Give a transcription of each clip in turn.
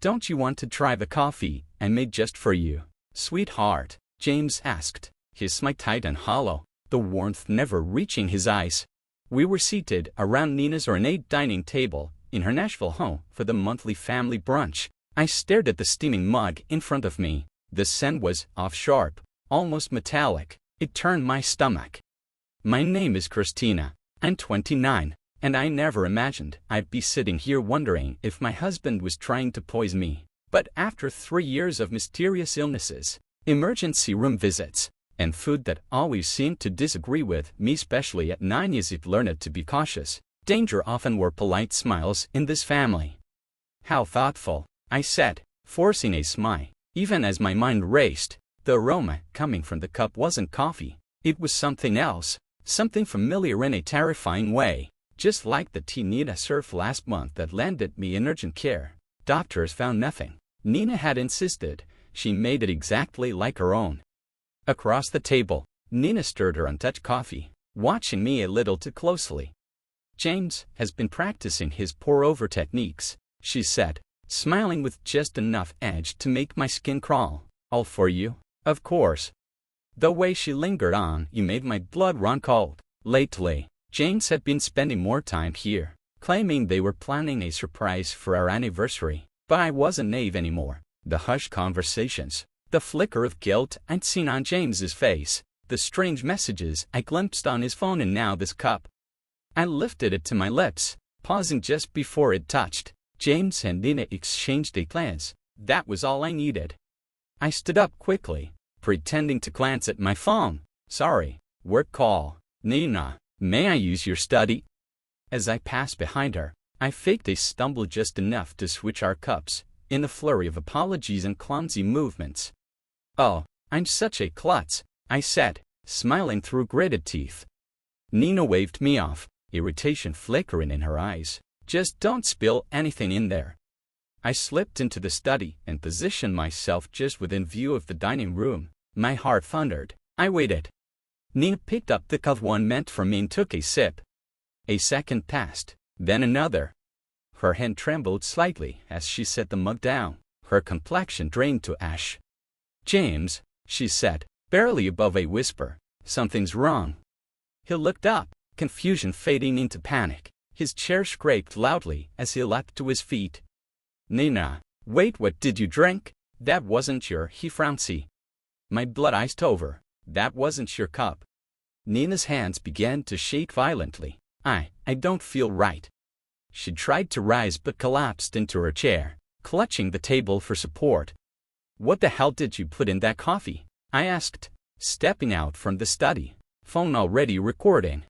Don't you want to try the coffee I made just for you, sweetheart? James asked, his smile tight and hollow, the warmth never reaching his eyes. We were seated around Nina's ornate dining table in her Nashville home for the monthly family brunch. I stared at the steaming mug in front of me. The scent was off-sharp, almost metallic. It turned my stomach. My name is Christina. I'm 29, and I never imagined I'd be sitting here wondering if my husband was trying to poison me. But after 3 years of mysterious illnesses, emergency room visits, and food that always seemed to disagree with me, especially at 9 years, I've learned to be cautious. Danger often wore polite smiles in this family. How thoughtful, I said, forcing a smile. Even as my mind raced, the aroma coming from the cup wasn't coffee. It was something else, something familiar in a terrifying way, just like the tea Nina served last month that landed me in urgent care. Doctors found nothing. Nina had insisted she made it exactly like her own. Across the table, Nina stirred her untouched coffee, watching me a little too closely. James has been practicing his pour-over techniques, she said, smiling with just enough edge to make my skin crawl. All for you, of course. The way she lingered on, you made my blood run cold. Lately, James had been spending more time here, claiming they were planning a surprise for our anniversary. But I wasn't naive anymore. The hushed conversations, the flicker of guilt I'd seen on James's face, the strange messages I glimpsed on his phone, and now this cup. I lifted it to my lips, pausing just before it touched. James and Nina exchanged a glance. That was all I needed. I stood up quickly, pretending to glance at my phone. Sorry, work call. Nina, may I use your study? As I passed behind her, I faked a stumble just enough to switch our cups, in a flurry of apologies and clumsy movements. Oh, I'm such a klutz, I said, smiling through gritted teeth. Nina waved me off, irritation flickering in her eyes. Just don't spill anything in there. I slipped into the study and positioned myself just within view of the dining room. My heart thundered. I waited. Nina picked up the cup one meant for me and took a sip. A second passed, then another. Her hand trembled slightly as she set the mug down. Her complexion drained to ash. James, she said, barely above a whisper, something's wrong. He looked up, confusion fading into panic. His chair scraped loudly as he leapt to his feet. Nina, wait, what did you drink? That wasn't your, he frowned. See. My blood iced over. That wasn't your cup. Nina's hands began to shake violently. I don't feel right. She tried to rise but collapsed into her chair, clutching the table for support. What the hell did you put in that coffee? I asked, stepping out from the study, phone already recording.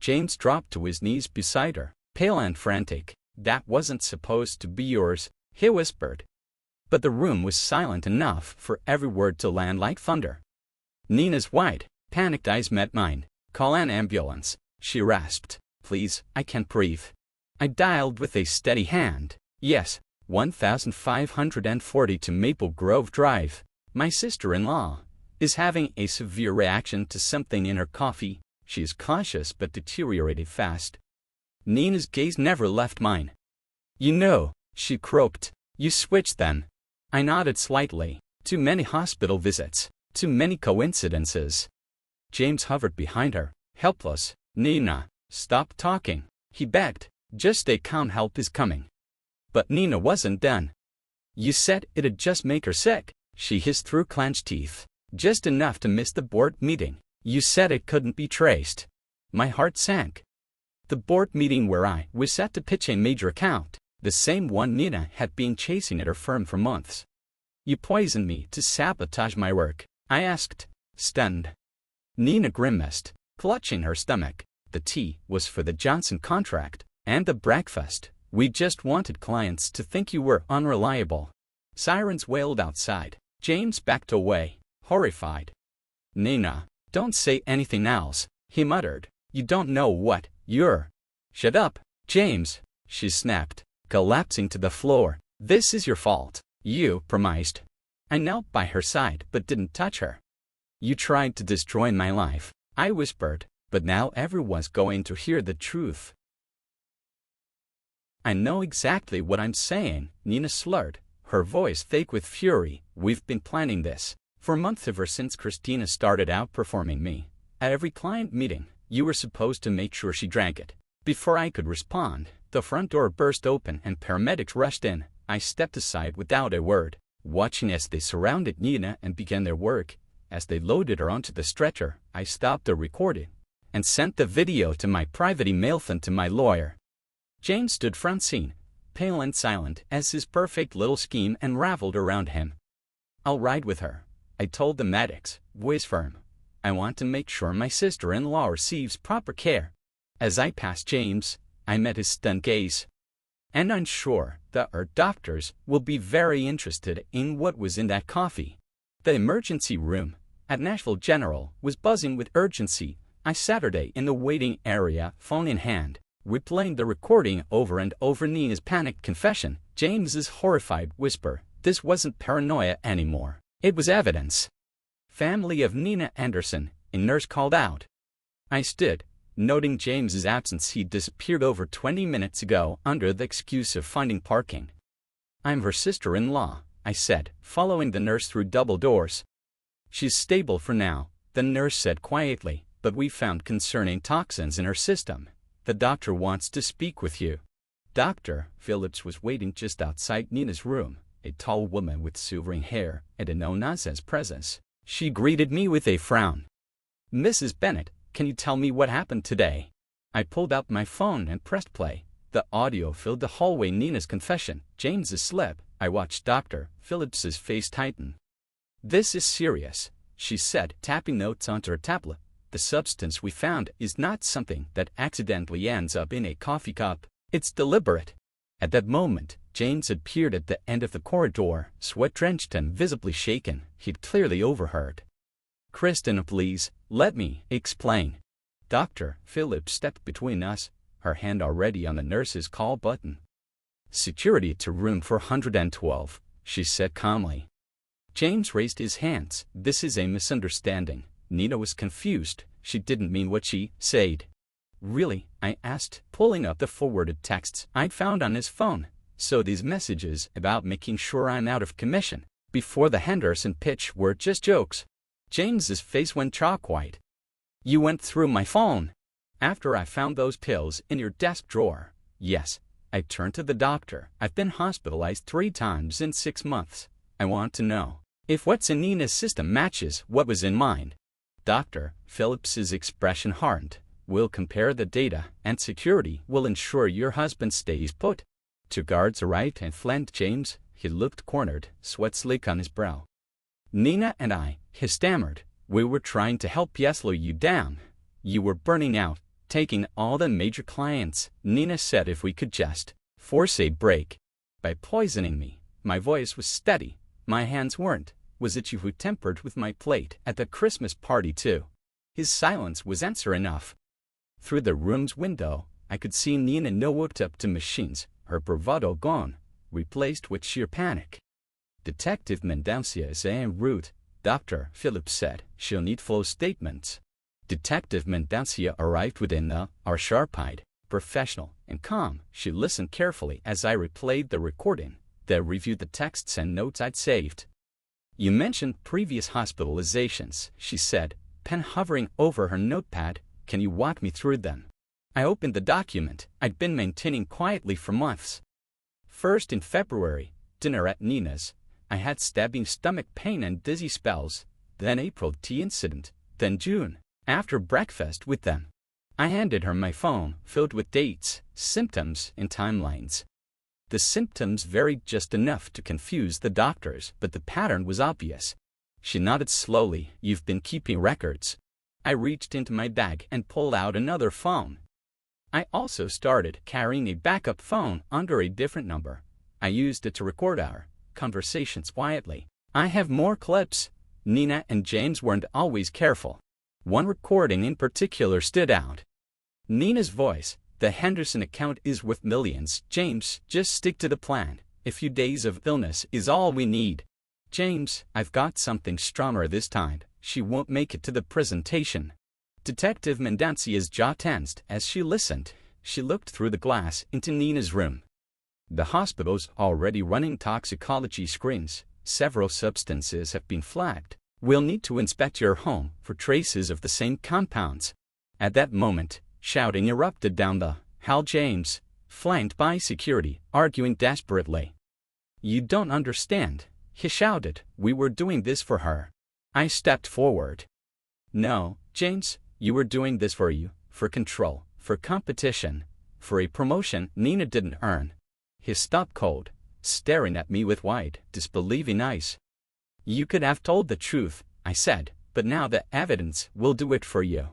James dropped to his knees beside her, pale and frantic. That wasn't supposed to be yours, he whispered. But the room was silent enough for every word to land like thunder. Nina's wide, panicked eyes met mine. Call an ambulance, she rasped. Please, I can't breathe. I dialed with a steady hand. Yes, 1542 Maple Grove Drive. My sister-in-law is having a severe reaction to something in her coffee. She is cautious but deteriorated fast. Nina's gaze never left mine. You know, she croaked. You switched then. I nodded slightly. Too many hospital visits. Too many coincidences. James hovered behind her, helpless. Nina, stop talking, he begged. Just stay calm, help is coming. But Nina wasn't done. You said it'd just make her sick, she hissed through clenched teeth. Just enough to miss the board meeting. You said it couldn't be traced. My heart sank. The board meeting where I was set to pitch a major account, the same one Nina had been chasing at her firm for months. You poisoned me to sabotage my work, I asked, stunned. Nina grimaced, clutching her stomach. The tea was for the Johnson contract, and the breakfast. We just wanted clients to think you were unreliable. Sirens wailed outside. James backed away, horrified. Nina, don't say anything else, he muttered. You don't know what you're. Shut up, James, she snapped, collapsing to the floor. This is your fault, you promised. I knelt by her side but didn't touch her. You tried to destroy my life, I whispered, but now everyone's going to hear the truth. I know exactly what I'm saying, Nina slurred, her voice thick with fury. "We've been planning this for months, ever since Christina started outperforming me. At every client meeting, you were supposed to make sure she drank it." Before I could respond, the front door burst open and paramedics rushed in. I stepped aside without a word, watching as they surrounded Nina and began their work. As they loaded her onto the stretcher, I stopped the recording and sent the video to my private email and to my lawyer. James stood front scene, pale and silent, as his perfect little scheme unraveled around him. "I'll ride with her," I told the medics, voice firm. "I want to make sure my sister-in-law receives proper care." As I passed James, I met his stunned gaze. "And I'm sure that our doctors will be very interested in what was in that coffee." The emergency room at Nashville General was buzzing with urgency. I Saturday in the waiting area, phone in hand, replaying the recording over and over. Nina's panicked confession, James's horrified whisper. This wasn't paranoia anymore. It was evidence. "Family of Nina Anderson," a nurse called out. I stood, noting James's absence. He'd disappeared over 20 minutes ago under the excuse of finding parking. "I'm her sister-in-law," I said, following the nurse through double doors. "She's stable for now," the nurse said quietly, "but we found concerning toxins in her system. The doctor wants to speak with you." Dr. Phillips was waiting just outside Nina's room, a tall woman with silvering hair and a no-nonsense presence. She greeted me with a frown. "Mrs. Bennett, can you tell me what happened today?" I pulled out my phone and pressed play. The audio filled the hallway. Nina's confession, James's slip. I watched Dr. Phillips's face tighten. "This is serious," she said, tapping notes onto her tablet. "The substance we found is not something that accidentally ends up in a coffee cup. It's deliberate." At that moment, James had appeared at the end of the corridor, sweat-drenched and visibly shaken. He'd clearly overheard. "Christina, please, let me explain." Dr. Phillips stepped between us, her hand already on the nurse's call button. "Security to room 412, she said calmly. James raised his hands. "This is a misunderstanding." Nina was confused. She didn't mean what she said. "Really?" I asked, pulling up the forwarded texts I'd found on his phone. "So these messages about making sure I'm out of commission before the Henderson pitch were just jokes?" James's face went chalk white. "You went through my phone after I found those pills in your desk drawer?" "Yes." I turned to the doctor. "I've been hospitalized 3 times in 6 months. I want to know if what's in Nina's system matches what was in mine." Dr. Phillips's expression hardened. "We'll compare the data, and security will ensure your husband stays put." 2 guards arrived and flanked James. He looked cornered, sweat slick on his brow. "Nina and I," he stammered, "we were trying to help you slow you down. You were burning out, taking all the major clients. Nina said if we could just force a break by poisoning me." My voice was steady. My hands weren't. "Was it you who tampered with my plate at the Christmas party too?" His silence was answer enough. Through the room's window, I could see Nina hooked up to machines, her bravado gone, replaced with sheer panic. "Detective Mendancia is en route," Dr. Phillips said. "She'll need full statements." Detective Mendancia arrived within hour, sharp-eyed, professional, and calm. She listened carefully as I replayed the recording, then reviewed the texts and notes I'd saved. "You mentioned previous hospitalizations," she said, pen hovering over her notepad. "Can you walk me through them?" I opened the document I'd been maintaining quietly for months. First, in February, dinner at Nina's. I had stabbing stomach pain and dizzy spells. Then April, tea incident. Then June, after breakfast with them. I handed her my phone, filled with dates, symptoms, and timelines. The symptoms varied just enough to confuse the doctors, but the pattern was obvious. She nodded slowly. "You've been keeping records." I reached into my bag and pulled out another phone. I also started carrying a backup phone under a different number. I used it to record our conversations quietly. I have more clips. Nina and James weren't always careful. One recording in particular stood out. Nina's voice: "The Henderson account is worth millions. James, just stick to the plan. A few days of illness is all we need." "James, I've got something stronger this time. She won't make it to the presentation." Detective Mendancia's jaw tensed as she listened. She looked through the glass into Nina's room. The hospital's already running toxicology screens. Several substances have been flagged. We'll need to inspect your home for traces of the same compounds." At that moment, shouting erupted down the hall. James, flanked by security, arguing desperately. "You don't understand," he shouted. "We were doing this for her." I stepped forward. "No, James, you were doing this for you, for control, for competition, for a promotion Nina didn't earn." He stopped cold, staring at me with wide, disbelieving eyes. "You could have told the truth," I said, "but now the evidence will do it for you."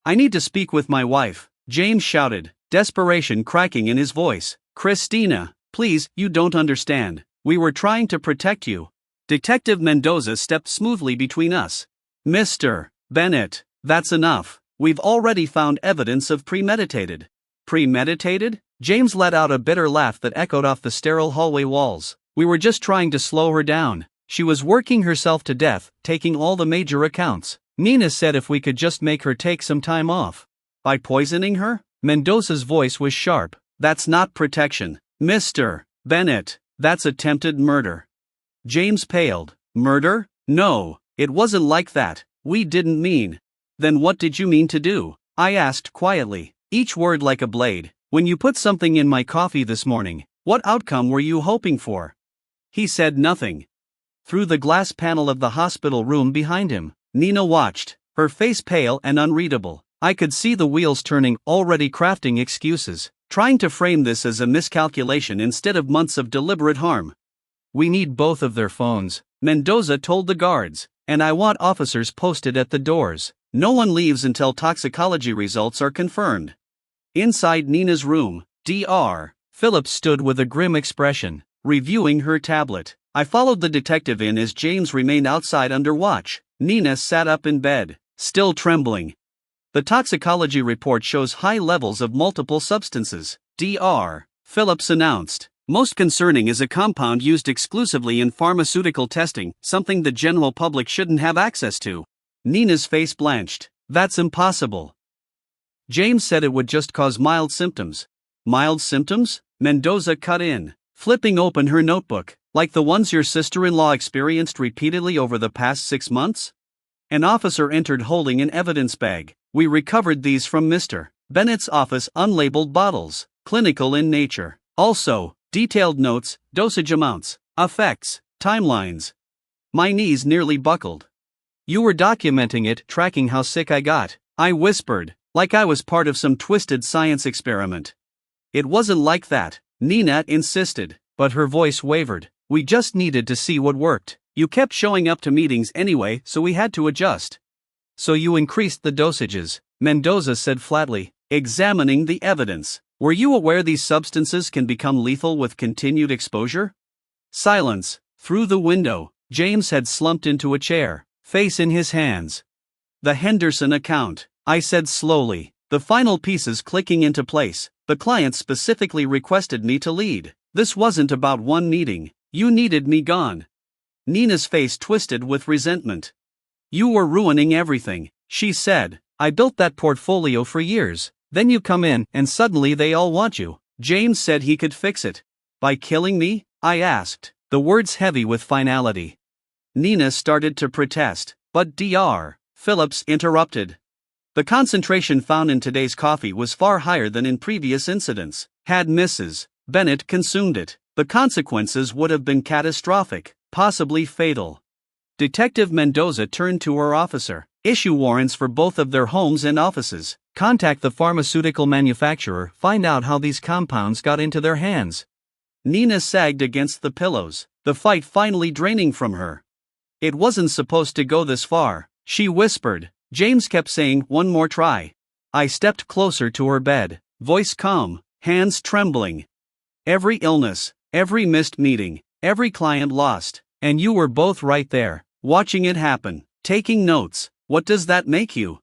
"I need to speak with my wife," James shouted, desperation cracking in his voice. "Christina, please, you don't understand. We were trying to protect you." Detective Mendoza stepped smoothly between us. "Mr. Bennett, that's enough. We've already found evidence of premeditated." "Premeditated?" James let out a bitter laugh that echoed off the sterile hallway walls. "We were just trying to slow her down. She was working herself to death, taking all the major accounts. Nina said if we could just make her take some time off." "By poisoning her?" Mendoza's voice was sharp. "That's not protection. Mr. Bennett, that's attempted murder." James paled. "Murder? No, it wasn't like that. We didn't mean." "Then what did you mean to do?" I asked quietly, each word like a blade. "When you put something in my coffee this morning, what outcome were you hoping for?" He said nothing. Through the glass panel of the hospital room behind him, Nina watched, her face pale and unreadable. I could see the wheels turning, already crafting excuses, trying to frame this as a miscalculation instead of months of deliberate harm. "We need both of their phones," Mendoza told the guards, "and I want officers posted at the doors. No one leaves until toxicology results are confirmed." Inside Nina's room, Dr. Phillips stood with a grim expression, reviewing her tablet. I followed the detective in as James remained outside under watch. Nina sat up in bed, still trembling. "The toxicology report shows high levels of multiple substances," Dr. Phillips announced. "Most concerning is a compound used exclusively in pharmaceutical testing, something the general public shouldn't have access to." Nina's face blanched. "That's impossible." James said it would just cause mild symptoms. "Mild symptoms?" Mendoza cut in, flipping open her notebook. "Like the ones your sister-in-law experienced repeatedly over the past 6 months?" An officer entered holding an evidence bag. "We recovered these from Mr. Bennett's office, unlabeled bottles, clinical in nature. Also, detailed notes, dosage amounts, effects, timelines." My knees nearly buckled. "You were documenting it, tracking how sick I got," I whispered, like I was part of some twisted science experiment. "It wasn't like that," Nina insisted, but her voice wavered. "We just needed to see what worked. You kept showing up to meetings anyway, so we had to adjust." "So you increased the dosages," Mendoza said flatly, examining the evidence. "Were you aware these substances can become lethal with continued exposure?" Silence. Through the window, James had slumped into a chair, face in his hands. "The Henderson account," I said slowly, the final pieces clicking into place. "The client specifically requested me to lead. This wasn't about one meeting. You needed me gone." Nina's face twisted with resentment. "You were ruining everything," she said. "I built that portfolio for years. Then you come in, and suddenly they all want you." James said he could fix it. "By killing me?" I asked, the words heavy with finality. Nina started to protest, but Dr. Phillips interrupted. "The concentration found in today's coffee was far higher than in previous incidents. Had Mrs. Bennett consumed it, the consequences would have been catastrophic, possibly fatal." Detective Mendoza turned to her officer. "Issue warrants for both of their homes and offices. Contact the pharmaceutical manufacturer, find out how these compounds got into their hands." Nina sagged against the pillows, the fight finally draining from her. "It wasn't supposed to go this far," she whispered. James kept saying, "One more try." I stepped closer to her bed, voice calm, hands trembling. "Every illness, every missed meeting, every client lost, and you were both right there, watching it happen, taking notes. What does that make you?"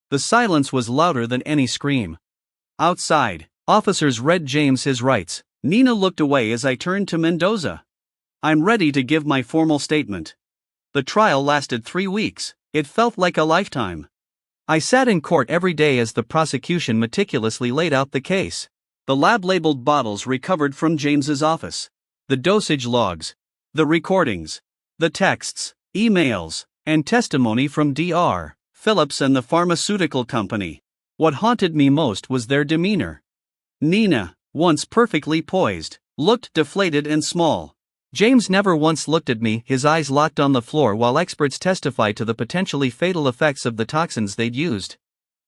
The silence was louder than any scream. Outside, officers read James his rights. Nina looked away as I turned to Mendoza. "I'm ready to give my formal statement." The trial lasted 3 weeks. It felt like a lifetime. I sat in court every day as the prosecution meticulously laid out the case. The lab-labeled bottles recovered from James's office. The dosage logs. The recordings. The texts, emails, and testimony from Dr. Phillips and the pharmaceutical company. What haunted me most was their demeanor. Nina, once perfectly poised, looked deflated and small. James never once looked at me, his eyes locked on the floor while experts testified to the potentially fatal effects of the toxins they'd used.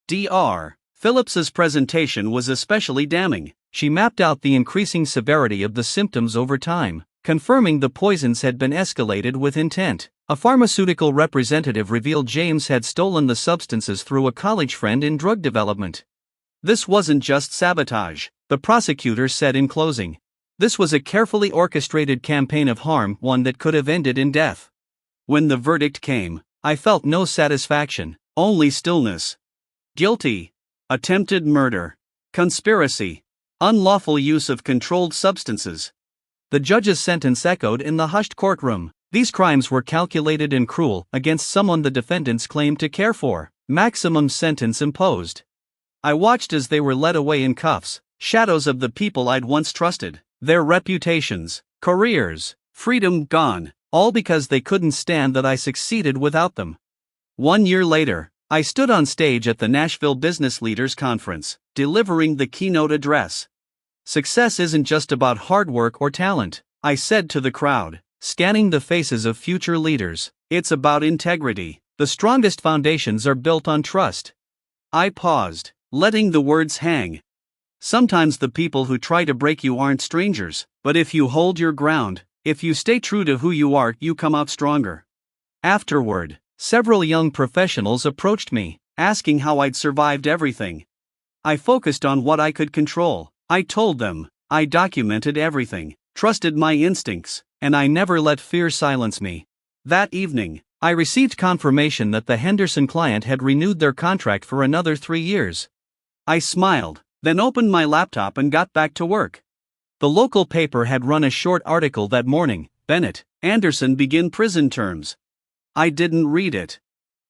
Dr. Phillips's presentation was especially damning. She mapped out the increasing severity of the symptoms over time, confirming the poisons had been escalated with intent. A pharmaceutical representative revealed James had stolen the substances through a college friend in drug development. This wasn't just sabotage, the prosecutor said in closing. This was a carefully orchestrated campaign of harm, one that could have ended in death. When the verdict came, I felt no satisfaction, only stillness. Guilty. Attempted murder. Conspiracy. Unlawful use of controlled substances. The judge's sentence echoed in the hushed courtroom. These crimes were calculated and cruel against someone the defendants claimed to care for. Maximum sentence imposed. I watched as they were led away in cuffs, shadows of the people I'd once trusted. Their reputations, careers, freedom gone, all because they couldn't stand that I succeeded without them. 1 year later, I stood on stage at the Nashville Business Leaders Conference, delivering the keynote address. Success isn't just about hard work or talent, I said to the crowd, scanning the faces of future leaders. It's about integrity. The strongest foundations are built on trust. I paused, letting the words hang. Sometimes the people who try to break you aren't strangers, but if you hold your ground, if you stay true to who you are, you come out stronger. Afterward, several young professionals approached me, asking how I'd survived everything. I focused on what I could control. I told them, I documented everything, trusted my instincts, and I never let fear silence me. That evening, I received confirmation that the Henderson client had renewed their contract for another 3 years. I smiled, then opened my laptop and got back to work. The local paper had run a short article that morning, Bennett, Anderson begin prison terms. I didn't read it.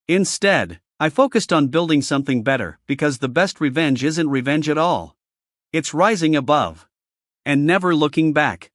Instead, I focused on building something better, because the best revenge isn't revenge at all. It's rising above. And never looking back.